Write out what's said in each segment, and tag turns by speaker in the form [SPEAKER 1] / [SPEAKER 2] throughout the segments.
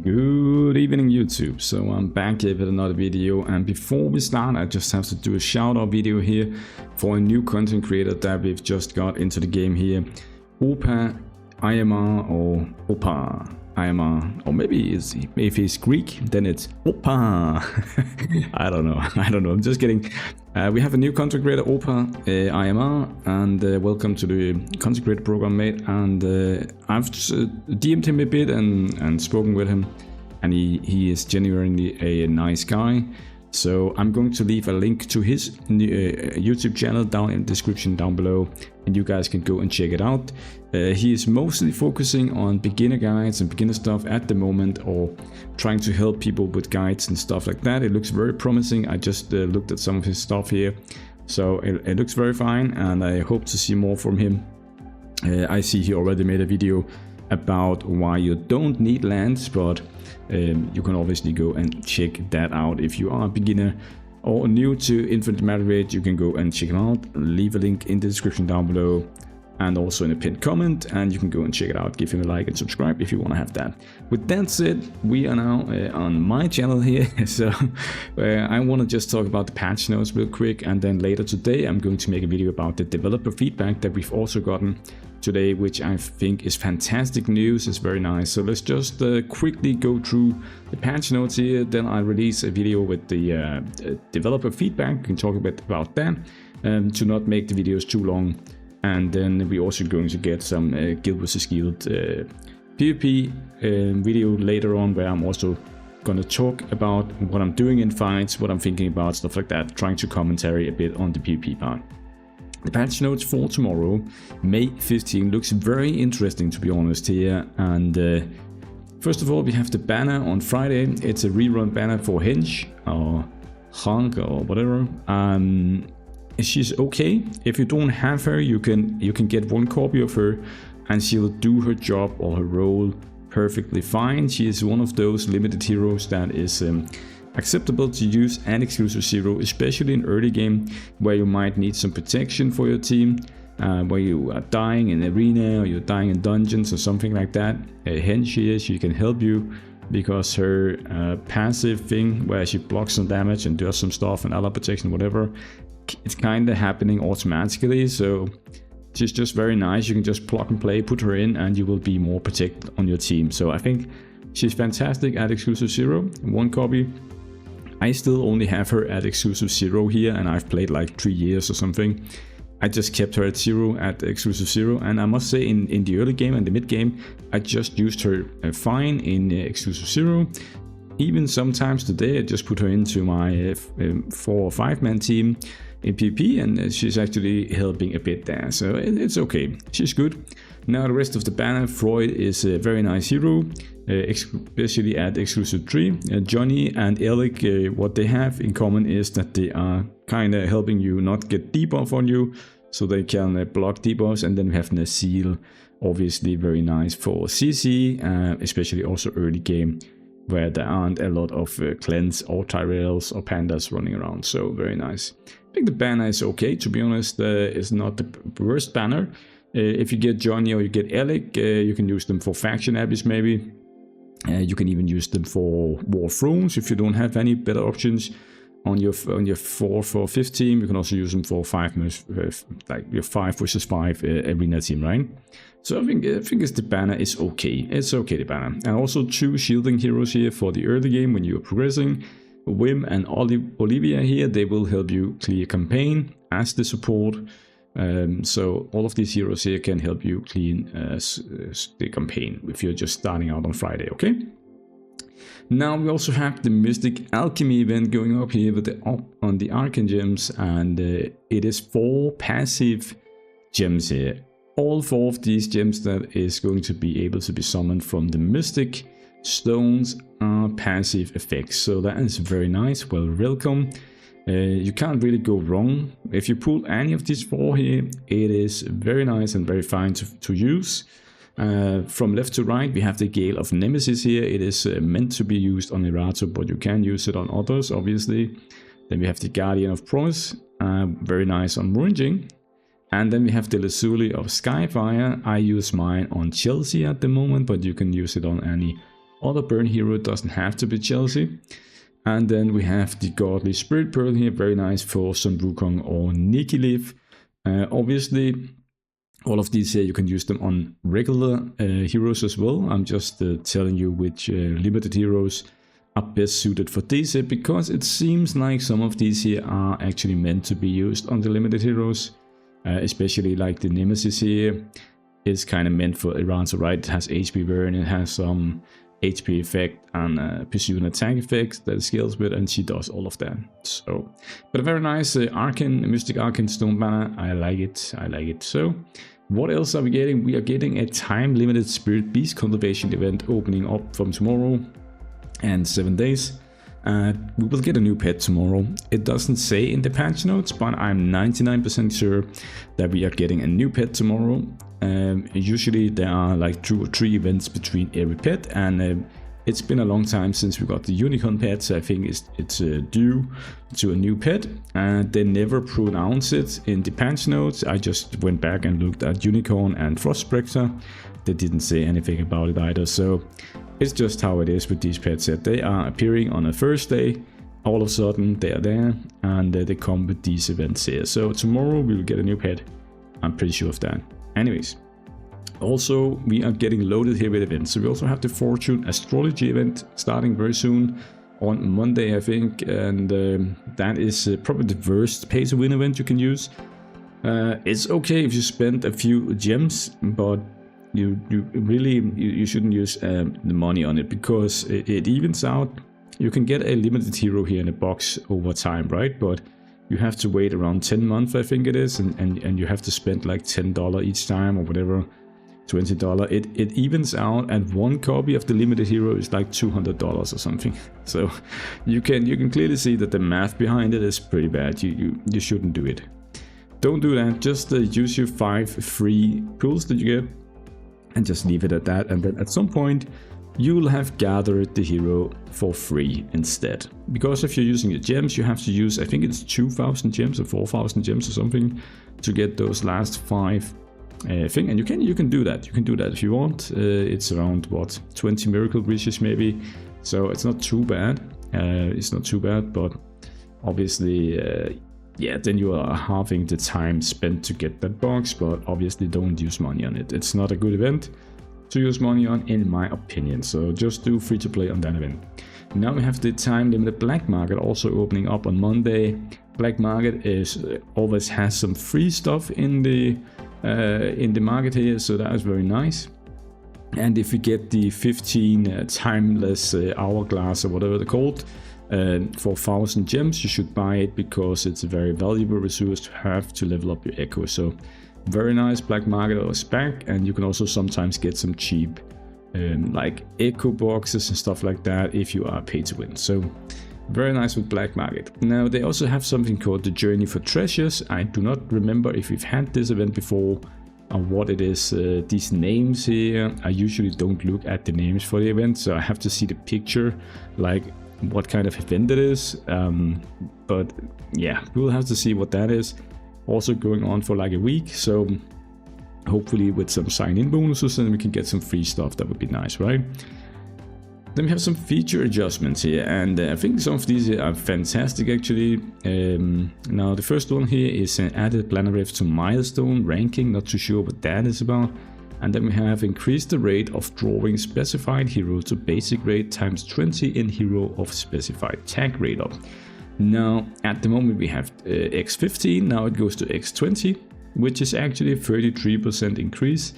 [SPEAKER 1] Good evening YouTube. So I'm back here with another video, and before we start I just have to do a shout out video here for a new content creator that we've just got into the game here. Opa IMR or Opa IMR, or maybe if he's Greek then it's Opa. I don't know, I'm just kidding. We have a new content creator, Opa IMR, and welcome to the content creator program, mate. And I've just, DM'd him a bit and spoken with him, and he is genuinely a nice guy. So I'm going to leave a link to his YouTube channel down in the description down below, and you guys can go and check it out. He is mostly focusing on beginner guides and beginner stuff at the moment, or trying to help people with guides and stuff like that. It looks very promising. I just looked at some of his stuff here, so it looks very fine, and I hope to see more from him. I see he already made a video about why you don't need lands, but you can obviously go and check that out. If you are a beginner or new to Infinite Magicraid, you can go and check him out. Leave a link in the description down below, and also in a pinned comment, and you can go and check it out. Give him a like and subscribe if you want to have that. With that said, we are now on my channel here, so I want to just talk about the patch notes real quick, and then later today I'm going to make a video about the developer feedback that we've also gotten today, which I think is fantastic news. It's very nice. So let's just quickly go through the patch notes here, then I'll release a video with the developer feedback. We can talk a bit about that to not make the videos too long. And then we're also going to get some Guild vs Guild PvP video later on, where I'm also going to talk about what I'm doing in fights, what I'm thinking about, stuff like that, trying to commentary a bit on the PvP part. The patch notes for tomorrow, May 15, looks very interesting, to be honest here. And first of all, we have the banner on Friday. It's a rerun banner for Hench or Honk or whatever. She's okay. If you don't have her, you can get one copy of her, and she'll do her job or her role perfectly fine. She is one of those limited heroes that is acceptable to use and exclusive zero, especially in early game, where you might need some protection for your team, where you are dying in arena or you're dying in dungeons or something like that. Hence she can help you, because her passive thing, where she blocks some damage and does some stuff and ally protection, whatever, it's kind of happening automatically. So she's just very nice. You can just plug and play, put her in, and you will be more protected on your team. So I think she's fantastic at exclusive zero. One copy. I still only have her at exclusive zero here, and I've played like 3 years or something. I just kept her at zero, at exclusive zero, and I must say in the early game and the mid game, I just used her fine in exclusive zero. Even sometimes today I just put her into my 4 or 5 man team in PvP, and she's actually helping a bit there, so it's okay. She's good. Now the rest of the banner, Freud is a very nice hero, especially at exclusive 3. Johnny and Alec, what they have in common is that they are kind of helping you not get debuff on you, so they can block debuffs. And then we have Nasil, obviously very nice for CC, especially also early game, where there aren't a lot of cleanse or Tyrells or pandas running around, so very nice. I think the banner is okay, to be honest. It's not the worst banner. If you get Johnny or you get Alec, you can use them for faction abbeys maybe. You can even use them for War Thrones if you don't have any better options on your 4th or 5th team. You can also use them for 5 like your 5 versus 5 arena team, right? So I think the banner is okay. It's okay, the banner. And also 2 shielding heroes here for the early game when you are progressing. Wim and Olivia here, they will help you clear campaign as the support. So all of these heroes here can help you clean the campaign if you're just starting out on Friday, okay? Now we also have the Mystic Alchemy event going up here with on the Arcane gems, and it is 4 passive gems here. All 4 of these gems that is going to be able to be summoned from the Mystic stones are passive effects, so that is very nice. Well, welcome. You can't really go wrong if you pull any of these 4 here. It is very nice and very fine to use. From left to right, we have the Gale of Nemesis here. It is meant to be used on Erato, but you can use it on others, obviously. Then we have the Guardian of Promise, very nice on Moringing. And then we have the Lazuli of Skyfire. I use mine on Chelsea at the moment, but you can use it on any other burn hero, doesn't have to be Chelsea. And then we have the Godly Spirit Pearl here, very nice for some Wukong or Nikiliv. Obviously, all of these here, you can use them on regular heroes as well. I'm just telling you which limited heroes are best suited for these here, because it seems like some of these here are actually meant to be used on the limited heroes. Especially like the Nemesis here is kind of meant for Iranzo, right? It has HP burn, it has some HP effect and pursue and attack effects that it scales with, and she does all of that. So, but a very nice Mystic Arcane Stone banner. I like it, I like it. So, what else are we getting? We are getting a time-limited Spirit Beast Cultivation event opening up from tomorrow and 7 days. We will get a new pet tomorrow. It doesn't say in the patch notes, but I'm 99% sure that we are getting a new pet tomorrow. Usually there are like 2 or 3 events between every pet, and it's been a long time since we got the Unicorn pet, so I think it's due to a new pet. And they never pronounce it in the patch notes. I just went back and looked at Unicorn and Frostbreaker. They didn't say anything about it either, so it's just how it is with these pets that they are appearing on a Thursday. All of a sudden they are there, and they come with these events here. So tomorrow we will get a new pet. I'm pretty sure of that. Anyways, also we are getting loaded here with events. So we also have the Fortune Astrology event starting very soon on Monday, I think, and that is probably the worst pay to win event you can use. It's okay if you spend a few gems, but you shouldn't use the money on it, because it evens out. You can get a limited hero here in a box over time, right? But you have to wait around 10 months, I think it is, and you have to spend like $10 each time or whatever, $20. It evens out, and one copy of the limited hero is like $200 or something. So you can clearly see that the math behind it is pretty bad. You shouldn't do it. Don't do that. Just use your 5 free pulls that you get, and just leave it at that, and then at some point you'll have gathered the hero for free instead. Because if you're using your gems, you have to use, I think it's 2,000 gems or 4,000 gems or something to get those last 5 thing, and you can do that. You can do that if you want. It's around what, 20 miracle breaches maybe, so it's not too bad. It's not too bad, but obviously yeah, then you are halving the time spent to get that box, but obviously don't use money on it. It's not a good event to use money on, in my opinion, so just do free to play on that event. Now we have the time limited black market also opening up on Monday. Black market is always has some free stuff in the market here, so that is very nice. And if you get the 15 timeless hourglass or whatever they're called, for 1,000 gems, you should buy it, because it's a very valuable resource to have to level up your echo. So very nice black market is back, and you can also sometimes get some cheap like echo boxes and stuff like that if you are pay to win. So very nice with black market. Now they also have something called the Journey for Treasures. I do not remember if we've had this event before or what it is. These names here, I usually don't look at the names for the event, so I have to see the picture, like what kind of event it is. But yeah, we'll have to see what that is. Also going on for like a week, so hopefully with some sign-in bonuses, and we can get some free stuff. That would be nice, right? Then we have some feature adjustments here, and I think some of these are fantastic actually. Now the first one here is an added Planarift to milestone ranking. Not too sure what that is about. And then we have increased the rate of drawing specified hero to basic rate times 20 in hero of specified tag rate up. Now at the moment we have X15, now it goes to X20, which is actually a 33% increase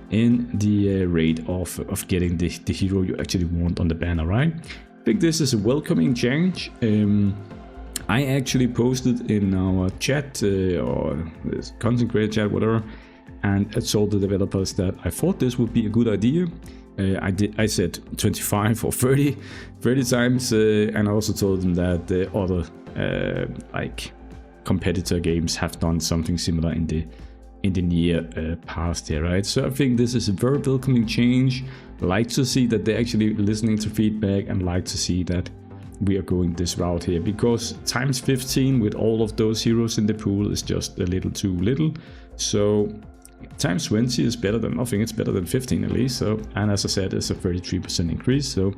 [SPEAKER 1] in the rate of getting the hero you actually want on the banner, right? I think this is a welcoming change. I actually posted in our chat or content creator chat, whatever, and I told the developers that I thought this would be a good idea. I said 25 or 30 times, and I also told them that the other like competitor games have done something similar in the near past here, right? So I think this is a very welcoming change. Like to see that they're actually listening to feedback, and like to see that we are going this route here, because times 15 with all of those heroes in the pool is just a little too little. So times 20 is better than nothing. It's better than 15 at least. So, and as I said, it's a 33% increase. So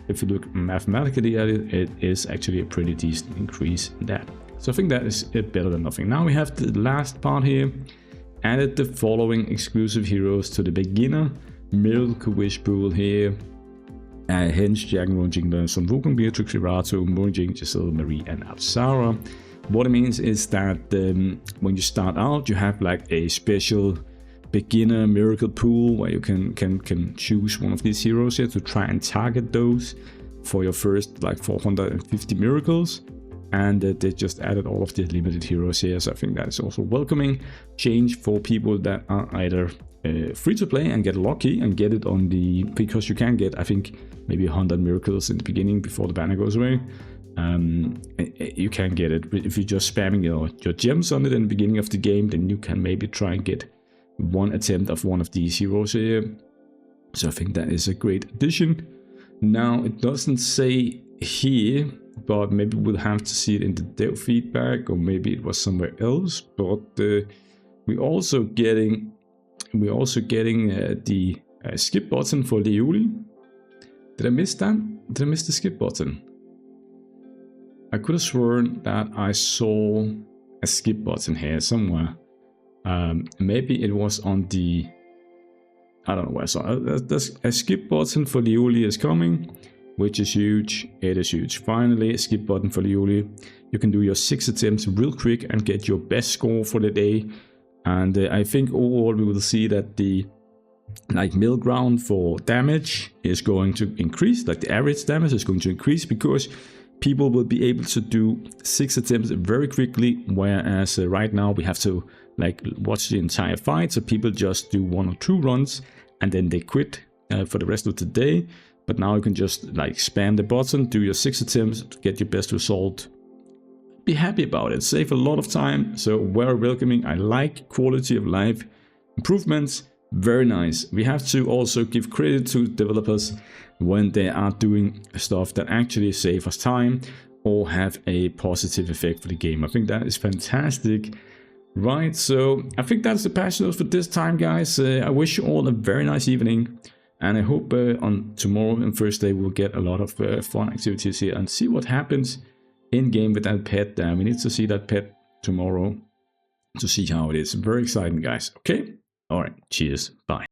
[SPEAKER 1] if you look mathematically at it, it is actually a pretty decent increase in that. So I think that is better than nothing. Now we have the last part here. Added the following exclusive heroes to the beginner Miracle Wish pool here. Hence, Jack and Ronjing, Sun Wukong, Beatrix, Irato, Moonjing, Giselle, Marie, and Apsara. What it means is that when you start out, you have like a special beginner miracle pool where you can choose one of these heroes here to try and target those for your first like 450 miracles. And they just added all of the limited heroes here, so I think that is also welcoming change for people that are either free to play and get lucky and get it on the, because you can get, I think, maybe 100 miracles in the beginning before the banner goes away. You can get it if you're just spamming your gems on it in the beginning of the game. Then you can maybe try and get one attempt of one of these heroes here. So I think that is a great addition. Now it doesn't say here, but maybe we'll have to see it in the dev feedback, or maybe it was somewhere else. But we're also getting the skip button for Liuli. Did I miss that? Did I miss the skip button? I could have sworn that I saw a skip button here somewhere. Maybe it was on the, I don't know where I saw it. There's a skip button for Liuli is coming, which is huge. It is huge. Finally, a skip button for Liuli. You can do your 6 attempts real quick and get your best score for the day. And I think overall we will see that the middle ground for damage is going to increase. Like the average damage is going to increase because people will be able to do 6 attempts very quickly, whereas right now we have to like watch the entire fight. So people just do 1 or 2 runs and then they quit for the rest of the day. But now you can just like spam the button, do your 6 attempts to get your best result. Be happy about it, save a lot of time. So very welcoming. I like quality of life improvements. Very nice. We have to also give credit to developers when they are doing stuff that actually save us time or have a positive effect for the game. I think that is fantastic. Right, so I think that's the patch notes for this time, guys. I wish you all a very nice evening, and I hope on tomorrow and Thursday we'll get a lot of fun activities here and see what happens in game with that pet. We need to see that pet tomorrow to see how it is. Very exciting, guys. Okay, all right, cheers, bye.